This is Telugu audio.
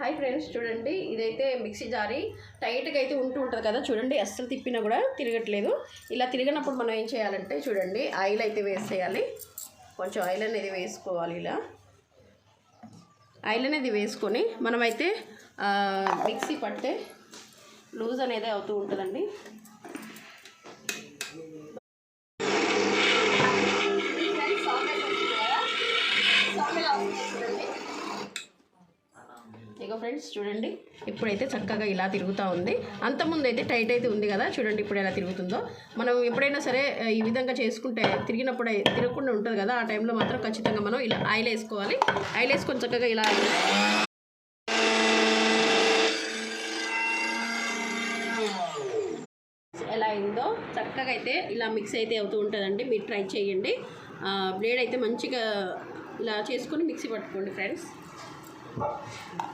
హాయ్ ఫ్రెండ్స్, చూడండి ఇదైతే మిక్సీ జారి టైట్గా అయితే ఉంటుంది కదా. చూడండి అస్సలు తిప్పినా కూడా తిరగట్లేదు. ఇలా తిరిగినప్పుడు మనం ఏం చేయాలంటే చూడండి ఆయిల్ అయితే వేసేయాలి. కొంచెం ఆయిల్ అనేది వేసుకోవాలి. ఇలా ఆయిల్ అనేది వేసుకొని మనమైతే మిక్సీ పడితే లూజ్ అనేది అవుతూ ఉంటుందండి. ఇక ఫ్రెండ్స్ చూడండి ఇప్పుడైతే చక్కగా ఇలా తిరుగుతూ ఉంది. అంతకుముందు అయితే టైట్ అయితే ఉంది కదా. చూడండి ఇప్పుడు ఎలా తిరుగుతుందో. మనం ఎప్పుడైనా సరే ఈ విధంగా చేసుకుంటే తిరిగినప్పుడు తిరగకుండా ఉంటుంది కదా. ఆ టైంలో మాత్రం ఖచ్చితంగా మనం ఇలా ఆయిల్ వేసుకోవాలి. ఆయిల్ వేసుకొని చక్కగా ఇలా ఎలా అయిందో చక్కగా అయితే ఇలా మిక్స్ అయితే అవుతూ ఉంటుందండి. మీరు ట్రై చేయండి. బ్లేడ్ అయితే మంచిగా ఇలా చేసుకొని మిక్సీ పట్టుకోండి ఫ్రెండ్స్.